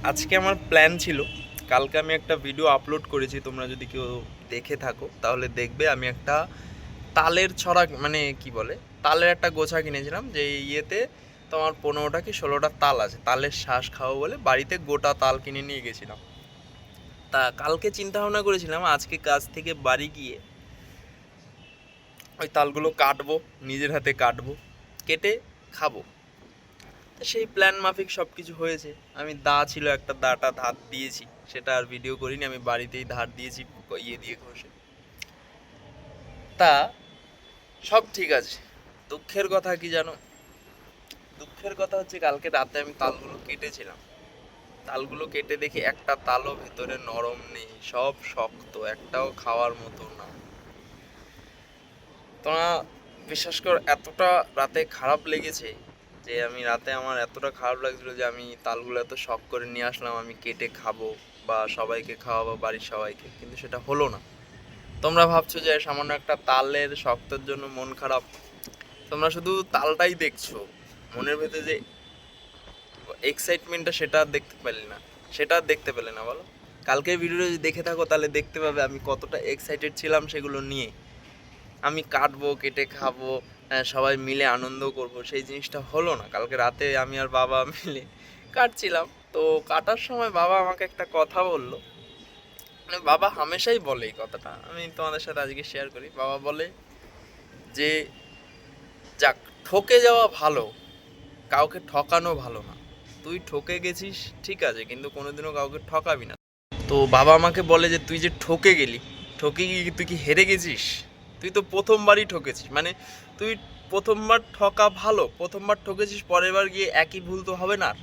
আজকে আমার প্ল্যান ছিল, কালকে আমি একটা ভিডিও আপলোড করেছি, তোমরা যদি কেউ দেখে থাকো তাহলে দেখবে। আমি একটা তালের ছড়া, মানে কি বলে, তালের একটা গোছা কিনেছিলাম, যে ইয়েতে তোমার 15টা কি 16টা তাল আছে, তালের শ্বাস খাওয়া বলে বাড়িতে গোটা তাল কিনে নিয়ে গেছিলাম। তা কালকে চিন্তা ভাবনা করেছিলাম আজকে কাজ থেকে বাড়ি গিয়ে ওই তালগুলো কাটবো, নিজের হাতে কাটবো, কেটে খাবো। তো সেই প্ল্যান মাফিক সব কিছু হয়েছে। আমি দা ছিল একটা, দাটা ধার দিয়েছি, সেটা আর ভিডিও করিনি, আমি বাড়িতেই ধার দিয়েছি ইয়ে দিয়ে ঘষে। তা সব ঠিক আছে। দুঃখের কথা কি জানো? দুঃখের কথা হচ্ছে কালকে রাতে আমি তালগুলো কেটেছিলাম, তালগুলো কেটে দেখি একটা তালও ভেতরে নরম নেই, সব শক্ত, একটাও খাওয়ার মতো না। তোমরা বিশ্বাস কর, এতটা রাতে খারাপ লেগেছে যে আমি রাতে আমার এতটা খারাপ লাগছিল যে আমি তালগুলো এত শখ করে নিয়ে আসলাম, আমি কেটে খাবো বা সবাইকে খাওয়াবো, বাড়ির সবাইকে, কিন্তু সেটা হলো না। তোমরা ভাবছো যে সামান্য একটা তালের শক্তের জন্য মন খারাপ, তোমরা শুধু তালটাই দেখছো, মনের ভেতরে যে এক্সাইটমেন্টটা সেটা আর দেখতে পেলে না, সেটা আর দেখতে পেলে না বলো। কালকের ভিডিওটা যদি দেখে থাকো তাহলে দেখতে পাবে আমি কতটা এক্সাইটেড ছিলাম সেগুলো নিয়ে। আমি কাটবো, কেটে খাবো, সবাই মিলে আনন্দ করব, সেই জিনিসটা হলো না। কালকে রাতে আমি আর বাবা মিলে কাটছিলাম, তো কাটার সময় বাবা আমাকে একটা কথা বললো, মানে বাবা হামেশাই বলে এই কথাটা, আমি তোমাদের সাথে আজকে শেয়ার করি। বাবা বলে যে যাক, ঠকে যাওয়া ভালো, কাউকে ঠকানো ভালো না। তুই ঠকে গেছিস ঠিক আছে, কিন্তু কোনোদিনও কাউকে ঠকাবি না। তো বাবা আমাকে বলে যে তুই যে ঠকে গেলি, ঠকে গিয়ে তুই কি হেরে গেছিস? তুই তো প্রথমবারই ঠকেছিস, মানে তুই প্রথমবার ঠকা ভালো, প্রথমবার ঠকেছিস, পরের বার গিয়ে একই ভুল তো হবে না আর।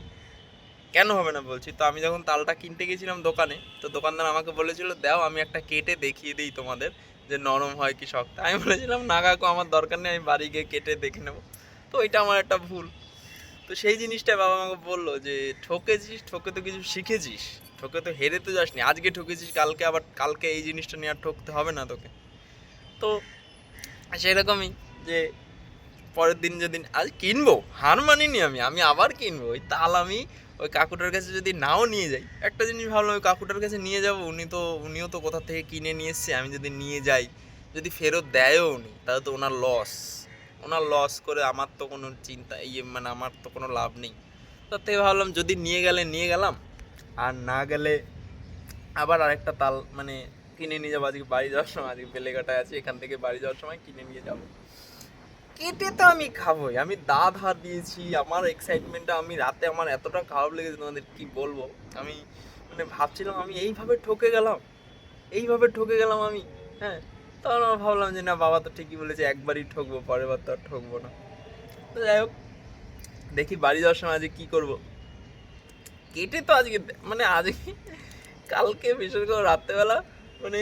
কেন হবে না বলছি, তো আমি যখন তালটা কিনতে গেছিলাম দোকানে, তো দোকানদার আমাকে বলেছিল দাও আমি একটা কেটে দেখিয়ে দিই তোমাদের যে নরম হয় কি শক্ত। আমি বলেছিলাম না কাকু, আমার দরকার নেই, আমি বাড়ি গিয়ে কেটে দেখে নেবো। তো এটা আমার একটা ভুল। তো সেই জিনিসটা বাবা আমাকে বললো যে ঠকেছিস, ঠকে তো কিছু শিখেছিস, ঠকে তো হেরে তো যাসনি, আজকে ঠকেছিস, কালকে আবার, কালকে এই জিনিসটা নিয়ে আর ঠকতে হবে না তোকে। তো সেরকমই, যে পরের দিন যদি আজ কিনবো, হার মানিনি, আমি আমি আবার কিনবো ওই তাল। আমি ওই কাকুটার কাছে যদি নাও নিয়ে যাই, একটা জিনিস ভাবলাম ওই কাকুটার কাছে নিয়ে যাবো, উনিও তো কোথা থেকে কিনে নিয়ে এসছে, আমি যদি নিয়ে যাই, যদি ফেরত দেয়ও উনি, তাহলে তো ওনার লস, ওনার লস করে আমার তো কোনো চিন্তা মানে আমার তো কোনো লাভ নেই। তার থেকে ভাবলাম যদি নিয়ে গেলে নিয়ে গেলাম, আর না গেলে আবার আরেকটা তাল মানে কিনে নিয়ে যাবো। আজকে বাড়ি যাওয়ার সময়, আজকে বেলেঘাটায় আছে, এখান থেকে বাড়ি যাওয়ার সময় কিনে নিয়ে যাবো, কেটে তো আমি খাবোই। আমি দা ধার দিয়েছি, আমার এক্সাইটমেন্টটা, আমি রাতে আমার এতটা খারাপ লেগেছে তোমাদের কি বলবো। আমি মানে ভাবছিলাম আমি এইভাবে ঠকে গেলাম, এইভাবে ঠকে গেলাম আমি। হ্যাঁ, তখন আমার ভাবলাম যে না, বাবা তো ঠিকই বলেছে, একবারই ঠকবো, পরের বার তো আর ঠকবো না। তো যাই হোক, দেখি বাড়ি যাওয়ার সময় আজকে কী করবো। কেটে তো আজকে মানে আজকে কালকে বিশেষ করে রাত্রেবেলা মানে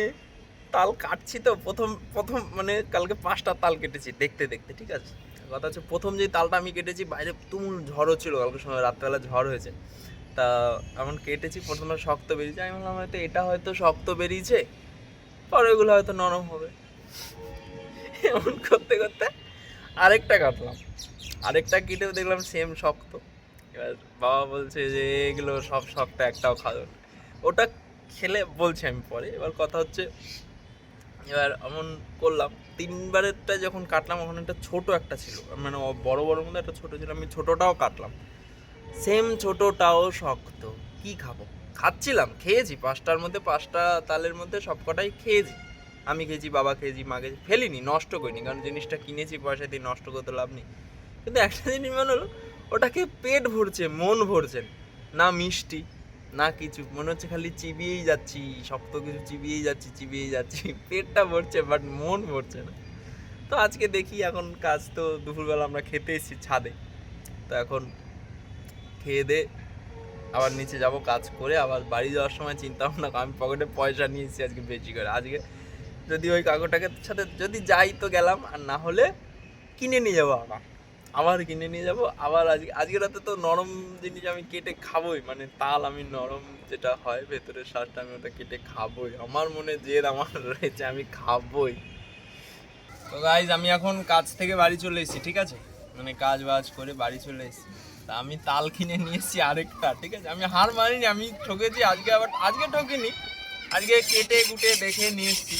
তাল কাটছি, তো প্রথম প্রথম মানে কালকে 5টা তাল কেটেছি দেখতে দেখতে, ঠিক আছে। কথা হচ্ছে প্রথম যে তালটা আমি কেটেছি, বাইরে তুমুল ঝড়ও ছিল, কালকে সময় রাত্রেবেলা ঝড় হয়েছে। তা এমন কেটেছি, প্রথমবার শক্ত বেরিয়েছে, আমি ভাবলাম হয়তো এটা হয়তো শক্ত বেরিয়েছে, পরে ওগুলো হয়তো নরম হবে। এমন করতে করতে আরেকটা কাটলাম, আরেকটা কেটেও দেখলাম সেম শক্ত। এবার বাবা বলছে যে এগুলো সব শক্ত, একটাও খাবে না। ওটা খেলে বলছি আমি পরে। এবার কথা হচ্ছে, এবার এমন করলাম, 3বারেরটা যখন কাটলাম ওখানে একটা ছোট একটা ছিল, মানে বড় বড় মধ্যে একটা ছোট ছিল, আমি ছোটটাও কাটলাম, সেম ছোটটাও শক্ত। কি খাবো? খাচ্ছিলাম, খেয়েছি, 5টার মধ্যে 5টা তালের মধ্যে সবকটাই খেয়েছি। আমি খেয়েছি, বাবা খেয়েছি, মা খেয়েছি, ফেলিনি, নষ্ট করিনি, কারণ জিনিসটা কিনেছি পয়সা দিয়ে, নষ্ট করতে লাভ নেই। কিন্তু একটা জিনিস মনে হলো, ওটাকে পেট ভরছে, মন ভরছে না, মিষ্টি না কিছু, মনে হচ্ছে খালি চিবিয়েই যাচ্ছি, শক্ত কিছু চিবিয়েই যাচ্ছি, চিবিয়েই যাচ্ছি, পেটটা ভরছে বাট মন ভরছে না। তো আজকে দেখি, এখন কাজ তো দুপুরবেলা আমরা খেতে এসেছি ছাদে, তো এখন খেয়ে দে আবার নিচে যাব, কাজ করে আবার বাড়ি যাওয়ার সময় চিন্তা ভাবনা, আমি পকেটে পয়সা নিয়েছি আজকে বেশি করে। আজকে যদি ওই কাকুটাকে সাথে যদি যাই তো গেলাম, আর না হলে কিনে নিয়ে যাবো, আবার আবার কিনে নিয়ে যাবো আবার। আজকে রাতে তো নরম জিনিস আমি কেটে খাবোই, মানে তাল আমি নরম যেটা হয় ভেতরের শ্বাসটা, আমি ওটা কেটে খাবোই, আমার মনে জেদ আমার রয়েছে, আমি খাবোই। তো গাইজ, আমি এখন কাজ থেকে বাড়ি চলে এসেছি, ঠিক আছে। মানে কাজ বাজ করে বাড়ি চলে এসেছি। তা আমি তাল কিনে নিয়ে এসেছি আরেকটা, ঠিক আছে। আমি হার মানিনি, আমি ঠকেছি আজকে, আবার আজকে ঠকিনি, আজকে কেটে কুটে দেখে নিয়ে এসেছি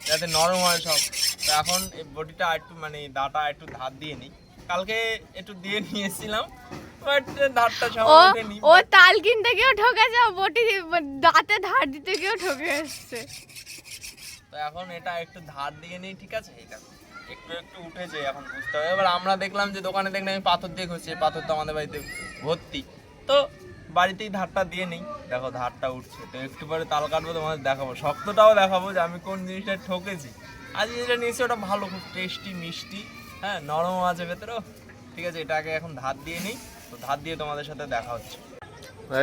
যাতে নরম হয় সব। তো এখন এই বডিটা একটু মানে দাঁটা একটু ধার দিয়ে নিই, কালকে একটু দিয়ে নিয়ে এসেছিলাম, বাট ধারটা সব ওঠেনি। ও তাল কিনতে গিয়েও ঠকেছে, বটি দাঁতে ধার দিতে গিয়েও ঠকে এসছে। তো এখন এটা একটু ধার দিয়ে নিই, ঠিক আছে। এটা একটু একটু উঠেছে, এখন বুঝতে হবে। এবার আমরা দেখলাম যে দোকানে দেখলাম আমি পাথর দিয়ে ঘষছি, পাথর তো আমাদের বাড়িতে ভর্তি, তো বাড়িতেই ধারটা দিয়ে নিই। দেখো ধারটা উঠছে, তো একটু পরে তাল কাটবো, তোমাদের দেখাবো, শক্তটাও দেখাবো যে আমি কোন জিনিসটা ঠকেছি। আজ যেটা নিয়েছি ওটা ভালো, খুব টেস্টি মিষ্টি, হ্যাঁ, নরম আছে ভেতরেও, ঠিক আছে। এটাকে এখন ধার দিয়ে নিই, তো ধার দিয়ে তোমাদের সাথে দেখা হচ্ছে।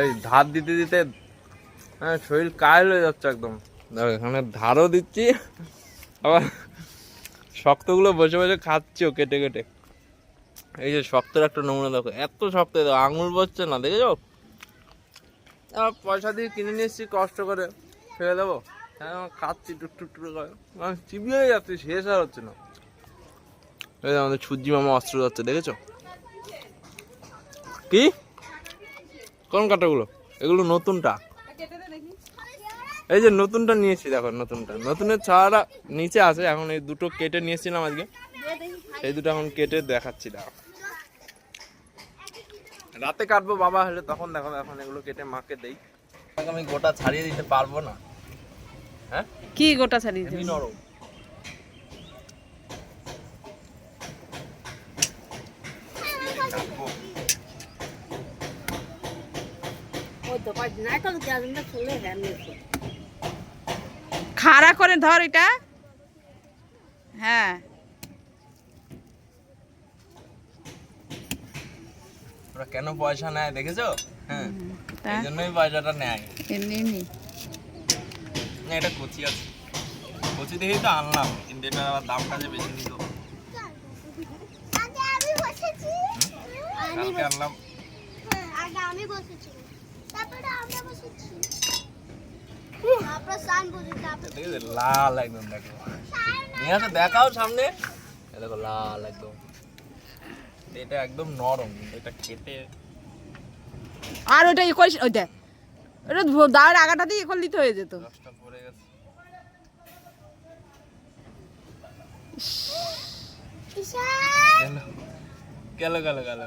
এই ধার দিতে দিতে হ্যাঁ শরীর কায়েল হয়ে যাচ্ছে একদম। দেখো এখানে ধারও দিচ্ছি, আবার শক্তগুলো বসে বসে খাচ্ছিও কেটে কেটে। এই যে শক্তের একটা নমুনা দেখো, এত শক্ত, দেখো আঙুল বসছে না, দেখেছো। আবার পয়সা দিয়ে কিনে নিয়ে এসেছি, কষ্ট করে ফেলে দেবো, হ্যাঁ খাচ্ছি টুকটুক করে, চিবিয়ে যাচ্ছে, শেষ আর হচ্ছে না। এই আমাদের সূর্যি মামা অস্ত্র যাচ্ছে, দেখেছো কি কোন কাটাগুলো, এগুলো নতুনটা, এই যে নতুনটা নিয়েছি, দেখো নতুনটা, নতুনের ছাড়া নিচে আছে। এখন এই দুটো কেটে নিয়েছিলাম আজকে, এই দুটো এখন কেটে দেখাচ্ছি। দেখো রাতে কাটবো বাবা হলে তখন দেখো, এখন এগুলো কেটে মাকে দেই। আমি গোটা ছাড়িয়ে দিতে পারবো না। হ্যাঁ কি গোটা ছাড়িয়ে দিবি? নরম। খাড়া করে ধর এটা, হ্যাঁ। ওরা কেন পয়সা নেয় দেখেছো? হ্যাঁ এই জন্যই পয়সাটা নেয়, এমনি না। এটা কচি আছে, কচি দেখেই তো আনলাম, কিন্তু এটা আবার দামটা যে বেশি নিত। কালকে আনলাম, লাল একদম, দেখো নিয়ে আসো, দেখাও সামনে, দেখো লাল একদম। এটা একদম নরম, কিন্তু এটা খেতে। আর ওটা ই করিস, ওই দেখ ওটা দাঁড় আগাটা দিয়ে করলে তো হয়ে যেত। রসটা পড়ে গেছে, গেল গেল গেল।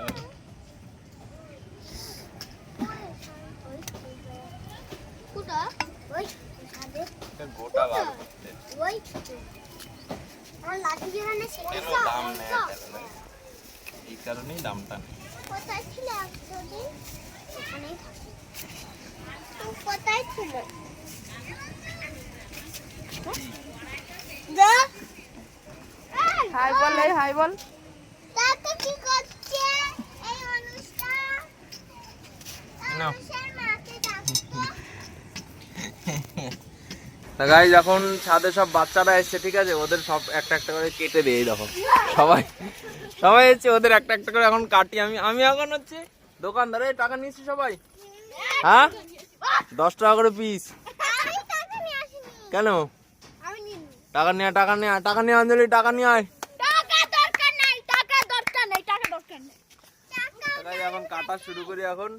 গোটা বার করতে দাম নেয়, এই কারণেই দামটা নেই। হাই বল, হাই বল। গাইস এখন ছাদে সব বাচ্চারা এসছে, ঠিক আছে, ওদের সব একটা একটা করে কেটে দিয়ে দেখো, সবাই সবাই এসছে, ওদের একটা একটা করে এখন কাটি। আমি এখন হচ্ছে দোকানদারে টাকা নিচ্ছি সবাই, হ্যাঁ 10 টাকা করে পিস। কেন টাকা নিয়ে অঞ্জলি, টাকা নিয়ে আয়। এখন কাটা শুরু করি। এখন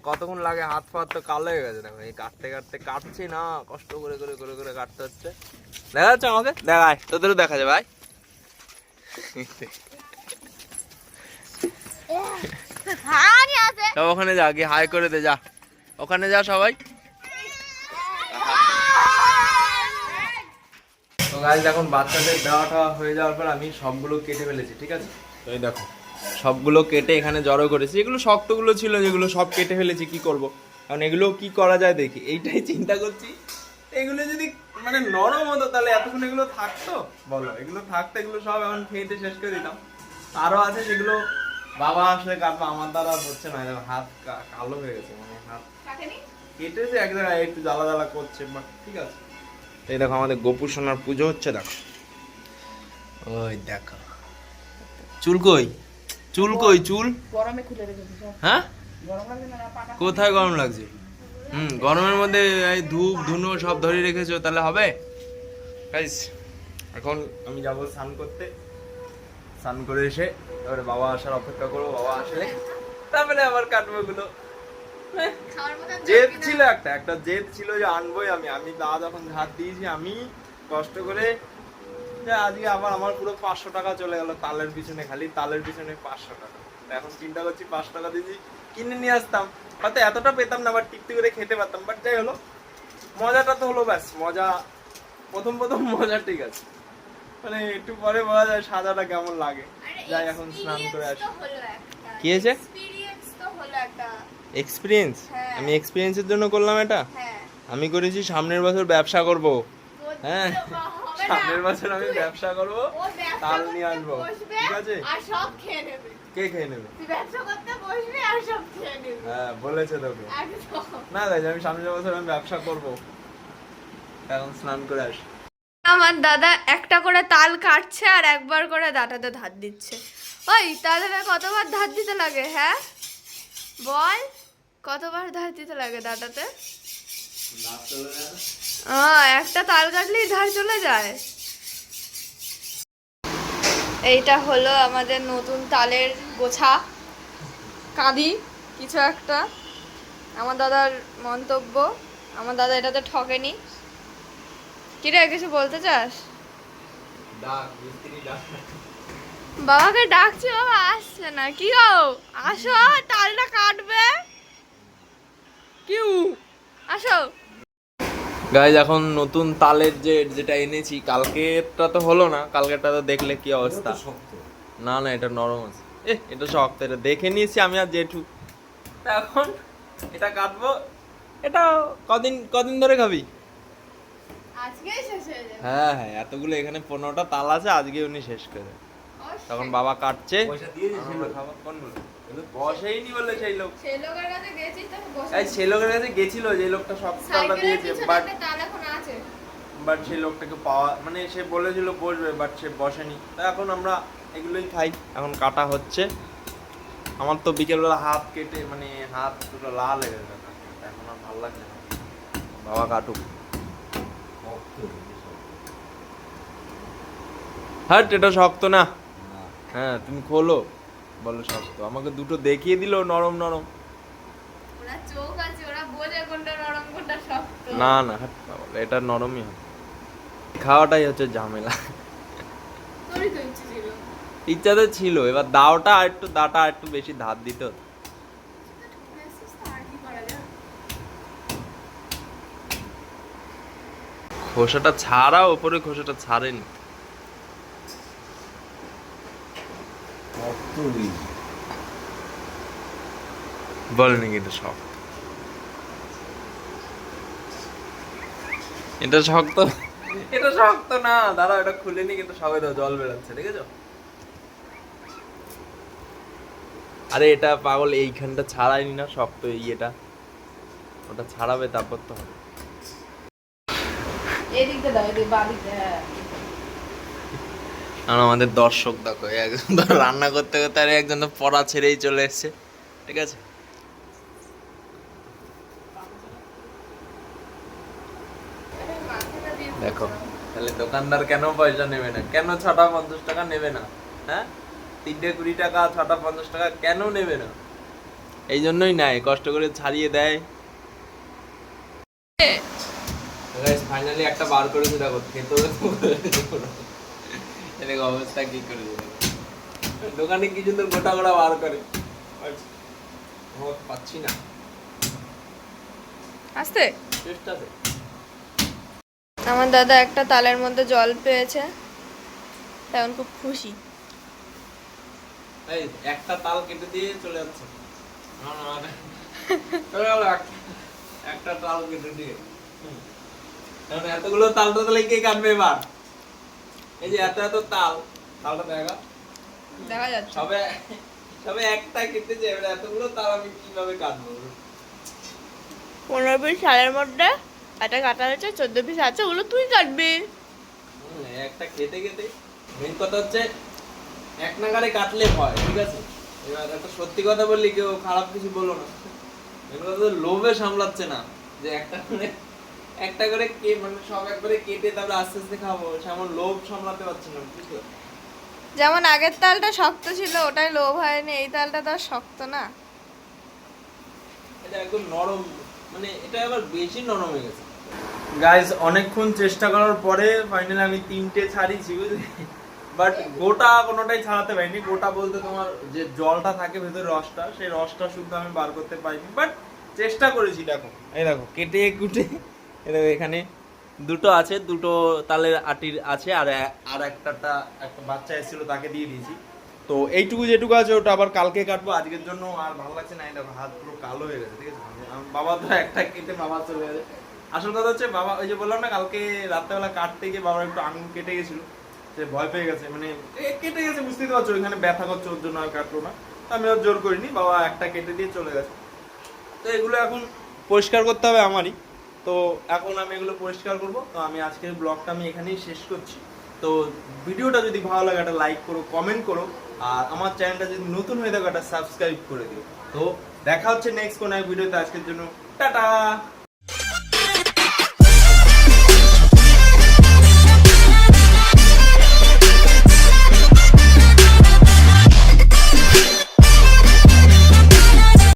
কতক্ষণ লাগে, হাত ফাত তো কালো হয়ে গেছে, দেখো এই কাটতে কাটতে কাটছি না, কষ্ট করে করে করে করে কাটতে হচ্ছে। দেখা যাচ্ছে আমাকে, দেখায় তোদেরও দেখা যায় ভাই। সব ওখানে যা, গিয়ে হাই করে দে, যা ওখানে যা সবাই। তো গাইস এখন বাচ্চাদের দেওয়া টাওয়া হয়ে যাওয়ার পর আমি সবগুলো কেটে ফেলেছি, ঠিক আছে। তো এই দেখো সবগুলো কেটে এখানে জড়ো করেছি, এগুলো শক্তগুলো ছিল যেগুলো সব কেটে ফেলেছি। কি করব কারণ এগুলো কি করা যায় দেখি, এইটাই চিন্তা করছি। এগুলো যদি মানে নরম হতো তাহলে এতক্ষণ এগুলো থাকতো, বলো এগুলো থাকতো, এগুলো সব এখন খেতে শেষ করে দিতাম। আরো আছে সেগুলো বাবা আসলে কাটবো, আমার দ্বারা হচ্ছে না, হাত কালো হয়ে গেছে, মানে হাত কেটেছে এক জায়গায়, একটু জ্বালা জ্বালা করছে, বাট ঠিক আছে। এই দেখো আমাদের গোপু সোনার পুজো হচ্ছে, দেখো ওই দেখো চুল কই, চুল কই, চুল গরমে খুলে রেখেছি, হ্যাঁ গরম লাগছে না? কোথায় গরম লাগছে? গরমের মধ্যে এই ধূপ ধুনো সব ধরে রেখেছো, তাহলে হবে? গাইস এখন আমি যাবো স্নান করতে, স্নান করে এসে এবারে বাবা আসার অপেক্ষা করবো, বাবা আসলে তারপরে আবার কাটবো এগুলো। জেদ ছিল একটা জেদ ছিল যে আনবোই আমি দা যখন ধার দিয়েছি আমি কষ্ট করে, যে আজকে আবার আমার পুরো 500 টাকা চলে গেল তালের পিছনে, খালি তালের পিছনে 500 টাকা। এখন চিন্তা করছি 5 টাকা দিয়ে কিনে নিয়ে আসতাম, হয়তো এতটা পেতাম না, বাট টিপটি করে খেতে পারতাম। বাট যাই হলো, মজাটা তো হলো, ব্যাস মজা। প্রথম মজা ঠিক আছে, মানে একটু পরে বলা যায় সাজাটা কেমন লাগে। যাই এখন স্নান করে আসি। কি হয়েছে? এক্সপিরিয়েন্স? আমি এক্সপিরিয়েন্সের জন্য করলাম এটা। আমি করেছি সামনের বছর ব্যবসা করব। হ্যাঁ, সামনের বছর আমি ব্যবসা করব, তাল নিয়ে আসবো, ঠিক আছে? আর সব খেয়ে নেবে। কে খেয়ে নেবে? তুই ব্যবসা করতে বসবি আর সব খেয়ে নেবে। হ্যাঁ বলেছে তোকে। একদম। না গাইজ, আমি সামনের বছর আমি ব্যবসা করব। এখন স্নান করে আসি। আমার দাদা একটা করে তাল কাটছে আর একবার করে দাঁটাতে ধার দিচ্ছে। ওই তাহলে কতবার ধার দিতে লাগে? হ্যাঁ বল, কতবার ধার দিতে লাগে দাঁটাতে? একটা তাল কাটলেই ধার চলে যায়। এইটা হলো আমাদের নতুন তালের গোছা, কাঁদি কিছু একটা। আমার দাদার মন্তব্য, আমার দাদা এটাতে ঠকেনি। কিরে কিছু বলতে চাস? বাবাকে ডাকছি, বাবা আসছে না। কি গো আসো, তালটা কাটবে। কিউ আসো। গাইজ এখন নতুন তালের যেটা এনেছি, কালকেরটা তো হলো না, কালকেরটা তো দেখলে কি অবস্থা। না না, এটা নরম আছে। এটা শক্ত, এটা দেখে নিয়েছি আমি আর জেঠু। এখন এটা কাটবো। এটা কদিন ধরে খাবি? আজকে শেষ হয়ে যাবে। হ্যাঁ হ্যাঁ, এতগুলো এখানে 15টা তাল আছে, আজকে উনি শেষ করে। তখন বাবা কাটছে, আমরা খাবো। কোনগুলো? বসেইনি বলে সেই লোক। সেই লোকের কাছে গেছিস তো বসে। এই সেই লোকের কাছে গেছিল, যে লোকটা সব তালটা দিয়েছে, বাট তাল এখন আছে। বাট সেই লোকটাকে পাওয়া, মানে সে বলেছিল বসবে, বাট সে বসেনি। তো এখন আমরা এগুলোই খাই। এখন কাটা হচ্ছে। আমার তো বিকেলবেলা হাত কেটে, মানে হাত পুরো লাল হয়ে গেছে, এখন আর ভালো লাগছে না। বাবা কাটুক। হ্যাঁ, এটা শক্ত না। হ্যাঁ তুমি খোলো, বলো শক্ত। আমাকে দুটো দেখিয়ে দিল নরম নরম। ওরা চোখ আছে, ওরা বোঝে কোনটা নরম কোনটা শক্ত। না না, এটা নরমই হবে। খাওয়াটাই হচ্ছে ঝামেলা। তোরই তো ইচ্ছে ছিল। ইচ্ছা তো ছিল, এবার দাটা আর একটু বেশি ধার দিত। আর কি করা যায়? খোসাটা ছাড়া, ওপরে খোসাটা ছাড়েনি। বলেনি কি এটা শক্ত? এটা শক্ত, এটা শক্ত না। দাঁড়া, এটা খুলেনি কিন্তু সবাই তো জল বেরোচ্ছে, দেখেছো? আরে এটা পাগল, এইখানটা ছাড়াইনি না শক্ত, এটা ওটা ছাড়াবে তারপর তো হবে। এদিকটা দাও, এদিক বাদিকটা। আর আমাদের দর্শক দেখো, একজন তো রান্না করতে করতে আর একজন তো পড়া ছেড়েই চলে এসছে, ঠিক আছে? দেখো, তাহলে দোকানদার কেন পয়সা নেবে না? কেন 6টা 50 টাকা নেবে না? হ্যাঁ, 3টে 20 টাকা, 6টা 50 টাকা কেন নেবে না? এই জন্যই নেয়, কষ্ট করে ছাড়িয়ে দেয়। গাইস ফাইনালি একটা বার করেছে, দেখো খেতে দেখো অবস্থা কি করে দিল। দোকানে কি সুন্দর গোটা গোটা বার করে, পাচ্ছি না। আস্তে চেষ্টা আছে। আমার দাদা একটা তালের মধ্যে জল পেয়েছে, তেমন খুব খুশি। এই একটা তাল কেটে দিয়ে চলে যাচ্ছে। না না, চলে গেল একটা তাল কেটে দিয়ে। কারণ এতগুলো তালটা তাহলে কে কাটবে এবার? এই যে এত তালটা দেখা যাচ্ছে সবে একটা কেটেছে, এবার এতগুলো তাল আমি কিভাবে কাটবো? 15 পিস সালের মধ্যে একটা কাটা হয়েছে, 14 পিস আছে, ওগুলো তুই কাটবি। একটা খেতে খেতে মেন কথা হচ্ছে এক নাগারে কাটলে হয়, ঠিক আছে? এবার একটা সত্যি কথা বললি, কেউ খারাপ কিছু বলো না। মেন কথা তো লোভে সামলাচ্ছে না, যে একটা করে মানে সব একবারে কেটে তারপরে আস্তে আস্তে খাবো, সেমন লোভ সামলাতে পারছি না, বুঝছো? যেমন আগের তালটা শক্ত ছিল, ওটাই লোভ হয়নি, এই তালটা তো আর শক্ত না। এটা একদম নরম, মানে এটা আবার বেশি নরম হয়ে গেছে। গাইস অনেকক্ষণ চেষ্টা করার পরে ফাইনালি আমি 3টে ছাড়িয়েছি, বুঝলি, বাট গোটা কোনোটাই ছাড়াতে পারিনি। গোটা বলতে তোমার যে জলটা থাকে ভেতরে, রসটা, সেই রসটা শুদ্ধ আমি বার করতে পারিনি, বাট চেষ্টা করেছি। দেখো এই দেখো কেটে কুটে, এই দেখো এখানে দুটো আছে, দুটো তালের আটির আছে, আর একটা বাচ্চা এসেছিল তাকে দিয়ে দিয়েছি। তো এইটুকু যেটুকু আছে ওটা আবার কালকে কাটবো, আজকের জন্য আর ভালো লাগছে না। এই দেখো হাত পুরো কালো হয়ে গেছে, ঠিক আছে। বাবা তো একটা কেটে বাবা চলে গেছে। আসল কথা হচ্ছে বাবা, ওই যে বললাম না কালকে রাত্রেবেলা কাটতে গিয়ে বাবার একটু আঙুল কেটে গেছিল, সে ভয় পেয়ে গেছে, মানে কেটে গেছে, বুঝতেই তো পারছো, ওইখানে ব্যথা করছে, ওর জন্য আর কাটলো না। আমি ওর জোর করিনি, বাবা একটা কেটে দিয়ে চলে গেছে। তো এগুলো এখন পরিষ্কার করতে হবে আমারই, তো এখন আমি এগুলো পরিষ্কার করব। তো আমি আজকের ব্লগটা আমি এখানেই শেষ করছি। তো ভিডিওটা যদি ভালো লাগে একটা লাইক করো, কমেন্ট করো, আর আমার চ্যানেলটা যদি নতুন হয়ে থাকে একটা সাবস্ক্রাইব করে দিও। তো দেখা হচ্ছে নেক্সট কোনো এক ভিডিওতে। আজকের জন্য টাটা।